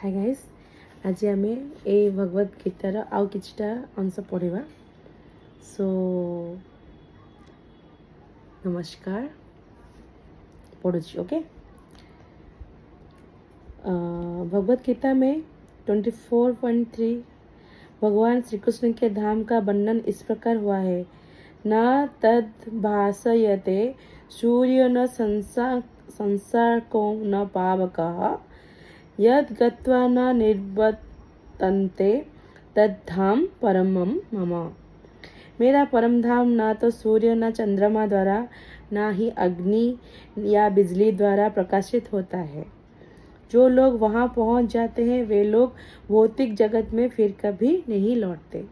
Hi guys, आज आम ए Bhagavad guitar आउ किछटा अंश पढ़ा। सो नमस्कार, पढ़ुची। ओके, भगवद गीता में 24.3 भगवान श्री कृष्ण के धाम का वर्णन इस प्रकार हुआ है। न तद भासयते सूर्य न संसारको न पावकः यद गत्वा न निर्वर्तन्ते तद्धाम परमम मम। मेरा परम धाम ना तो सूर्य न चंद्रमा द्वारा, ना ही अग्नि या बिजली द्वारा प्रकाशित होता है। जो लोग वहां पहुंच जाते हैं वे लोग भौतिक जगत में फिर कभी नहीं लौटते।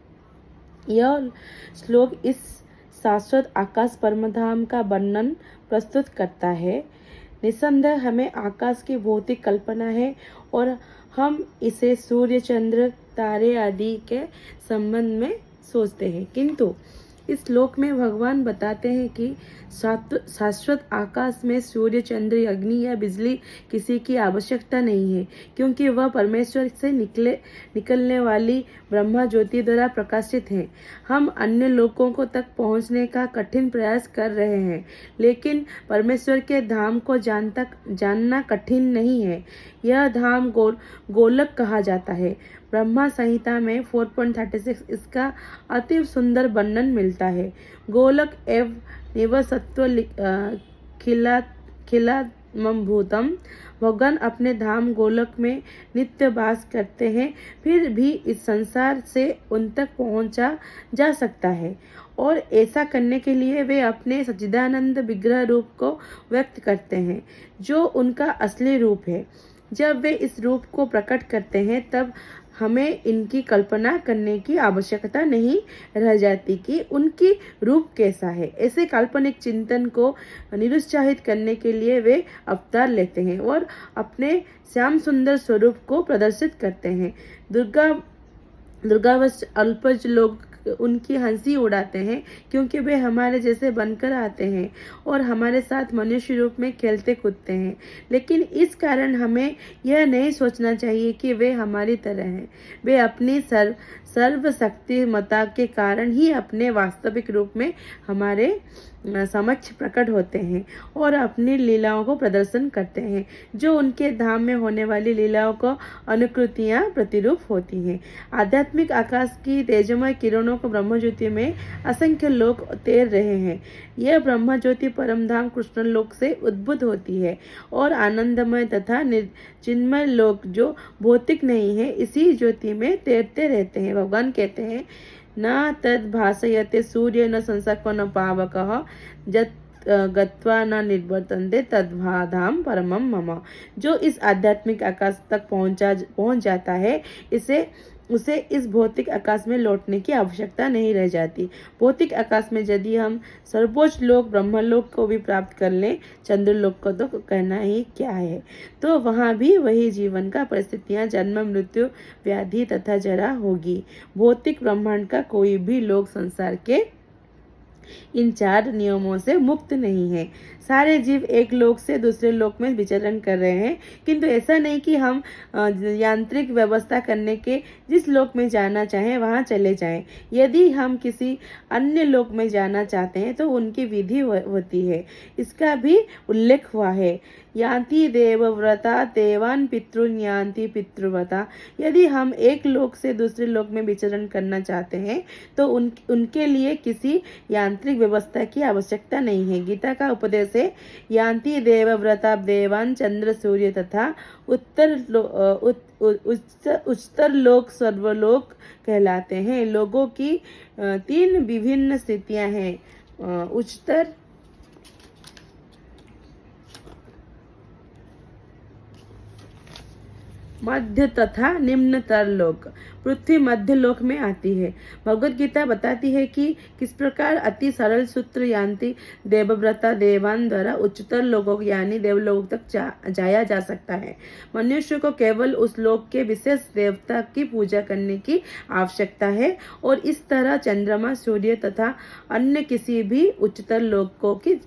यह श्लोक इस शाश्वत आकाश परमधाम का वर्णन प्रस्तुत करता है। निस्संदेह हमें आकाश की भौतिक कल्पना है और हम इसे सूर्य, चंद्र, तारे आदि के संबंध में सोचते हैं, किंतु इस श्लोक में भगवान बताते हैं कि शाश्वत आकाश में सूर्य, चंद्र, अग्नि या बिजली किसी की आवश्यकता नहीं है, क्योंकि वह परमेश्वर से निकलने वाली ब्रह्मा ज्योति द्वारा प्रकाशित है। हम अन्य लोगों को तक पहुंचने का कठिन प्रयास कर रहे हैं, लेकिन परमेश्वर के धाम को जानना कठिन नहीं है। यह धाम गोलक कहा जाता है। ब्रह्मा संहिता में 4.36 इसका अति सुंदर वर्णन मिलता है। गोलक एव निवसत्व खिलामभूतम। भगवान अपने धाम गोलक में नित्य वास करते हैं, फिर भी इस संसार से उन तक पहुंचा जा सकता है, और ऐसा करने के लिए वे अपने सच्चिदानंद विग्रह रूप को व्यक्त करते हैं, जो उनका असली रूप है। जब वे इस रूप को प्रकट करते हैं तब हमें इनकी कल्पना करने की आवश्यकता नहीं रह जाती कि उनकी रूप कैसा है। ऐसे काल्पनिक चिंतन को निरुत्साहित करने के लिए वे अवतार लेते हैं और अपने श्याम सुंदर स्वरूप को प्रदर्शित करते हैं। दुर्गावश अल्पज लोग उनकी हंसी उड़ाते हैं, क्योंकि वे हमारे जैसे बनकर आते हैं और हमारे साथ मनुष्य रूप में खेलते कूदते हैं। लेकिन इस कारण हमें यह नहीं सोचना चाहिए कि वे हमारी तरह हैं। वे अपनी सर्वशक्तिमता के कारण ही अपने वास्तविक रूप में हमारे समक्ष प्रकट होते हैं और अपनी लीलाओं को प्रदर्शन करते हैं, जो उनके धाम में होने वाली लीलाओं को अनुकृतियां प्रतिरूप होती हैं। आध्यात्मिक आकाश की तेजमय किरणों को ब्रह्मज्योति में असंख्य लोग तैर रहे हैं। यह ब्रह्मज्योति परमधाम कृष्ण लोक से उद्भूत होती है और आनंदमय तथा चिन्मय लोक जो भौतिक नहीं है, इसी ज्योति में तैरते रहते हैं। भगवान कहते हैं, न तद भासयते सूर्य न संसर्को न पावकः जत गत्वा न निर्वर्तन्ते तद्धाम परमम मम। जो इस आध्यात्मिक आकाश तक पहुंच जाता है, उसे इस भौतिक आकाश में लौटने की आवश्यकता नहीं रह जाती। भौतिक आकाश में यदि हम सर्वोच्च लोक ब्रह्मलोक को भी प्राप्त कर लें, चंद्रलोक को तो कहना ही क्या है, तो वहाँ भी वही जीवन का परिस्थितियाँ, जन्म, मृत्यु, व्याधि तथा जरा होगी। भौतिक ब्रह्मांड का कोई भी लोक संसार के इन 4 नियमों से मुक्त नहीं है। सारे जीव एक लोक से दूसरे लोक में विचरण कर रहे हैं, किंतु ऐसा नहीं कि हम यांत्रिक व्यवस्था करने के जिस लोक में जाना चाहें वहां चले जाएं। यदि हम किसी अन्य लोक में जाना चाहते हैं तो उनकी विधि होती है। इसका भी उल्लेख हुआ है, यान्ति देवव्रता देवान् पितॄन् यान्ति पितृव्रता। यदि हम एक लोक से दूसरे लोक में विचरण करना चाहते हैं तो उनके लिए किसी यांत्रिक व्यवस्था की आवश्यकता नहीं है। गीता का उपदेश है, यान्ति देवव्रता देवान् चंद्र सूर्य तथा उच्चतर लोक सर्वलोक कहलाते हैं। लोगों की 3 विभिन्न स्थितियां हैं, उच्चतर, मध्य तथा निम्नतर लोक। पृथ्वी मध्य लोक में आती है। भगवद गीता बताती है कि किस प्रकार अति सरल सूत्र यान्ति देवव्रता देवान द्वारा उच्चतर लोगों यानी देवलोक तक जाया जा सकता है। मनुष्य को केवल उस लोक के विशेष देवता की पूजा करने की आवश्यकता है, और इस तरह चंद्रमा, सूर्य तथा अन्य किसी भी उच्चतर लोकों की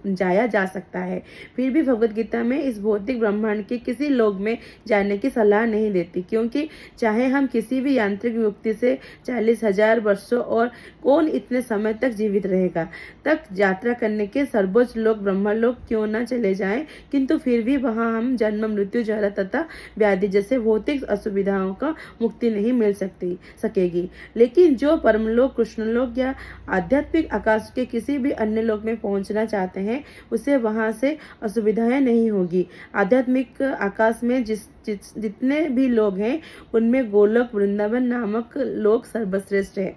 जाया जा सकता है। फिर भी भगवत गीता में इस भौतिक ब्रह्मांड के किसी लोक में जाने की सलाह नहीं देती, क्योंकि चाहे हम किसी भी यांत्रिक युक्ति से 40,000 वर्षों और कौन इतने समय तक जीवित रहेगा तक यात्रा करने के सर्वोच्च लोक ब्रह्मलोक क्यों न चले जाएं, किंतु फिर भी वहां हम जन्म, मृत्यु, जरा तथा व्याधि जैसे भौतिक असुविधाओं का मुक्ति नहीं मिल सकेगी। लेकिन जो परमलोक, कृष्णलोक या आध्यात्मिक आकाश के किसी भी अन्य लोक में पहुंचना चाहते हैं, उसे वहां से असुविधाएं नहीं होगी। आध्यात्मिक आकाश में जितने भी लोग हैं, उनमें गोलोक, वृंदावन नामक लोक सर्वश्रेष्ठ है,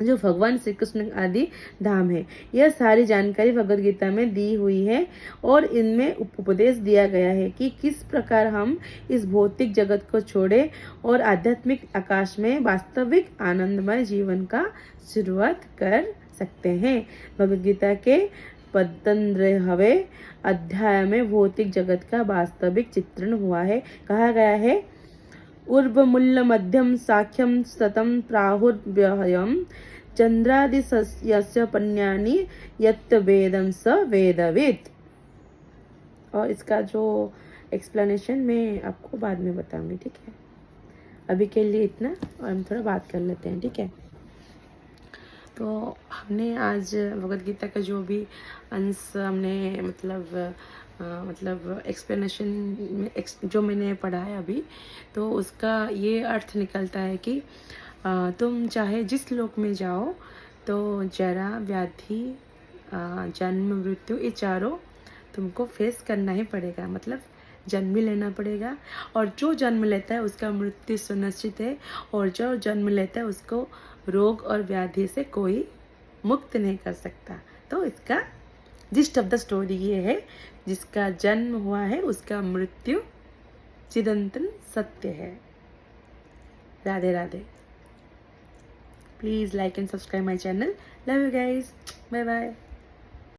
जो भगवान श्री कृष्ण आदि धाम है। यह सारी जानकारी भगवद गीता में दी हुई है और इनमें उपदेश दिया गया है कि किस प्रकार हम इस भौतिक जगत को छोड़े और आध्यात्मिक आकाश में वास्तविक आनंदमय जीवन का शुरुआत कर सकते हैं। भगवद गीता के 15वें अध्याय में भौतिक जगत का वास्तविक चित्रण हुआ है। कहा गया है, ऊर्ध्वमूल मध्यम साख्यम सतम प्राहुर्व्ययम चंद्रादिशस्य पन्यानि यत् वेदं स वेदवित्। और इसका जो एक्सप्लेनेशन मैं आपको बाद में बताऊंगी, ठीक है। अभी के लिए इतना, और हम थोड़ा बात कर लेते हैं, ठीक है। तो हमने आज भगवद गीता का जो भी अंश हमने मतलब एक्सप्लेनेशन में जो मैंने पढ़ा है अभी, तो उसका ये अर्थ निकलता है कि तुम चाहे जिस लोक में जाओ, तो जरा, व्याधि, जन्म, मृत्यु, ये चारों तुमको फेस करना ही पड़ेगा, मतलब जन्म भी लेना पड़ेगा। और जो जन्म लेता है उसका मृत्यु सुनिश्चित है, और जो जन्म लेता है उसको रोग और व्याधि से कोई मुक्त नहीं कर सकता। तो इसका जिस्ट ऑफ द स्टोरी ये है, जिसका जन्म हुआ है उसका मृत्यु चिरंतन सत्य है। Radhe Radhe. Please like and subscribe my channel. Love you guys. Bye bye.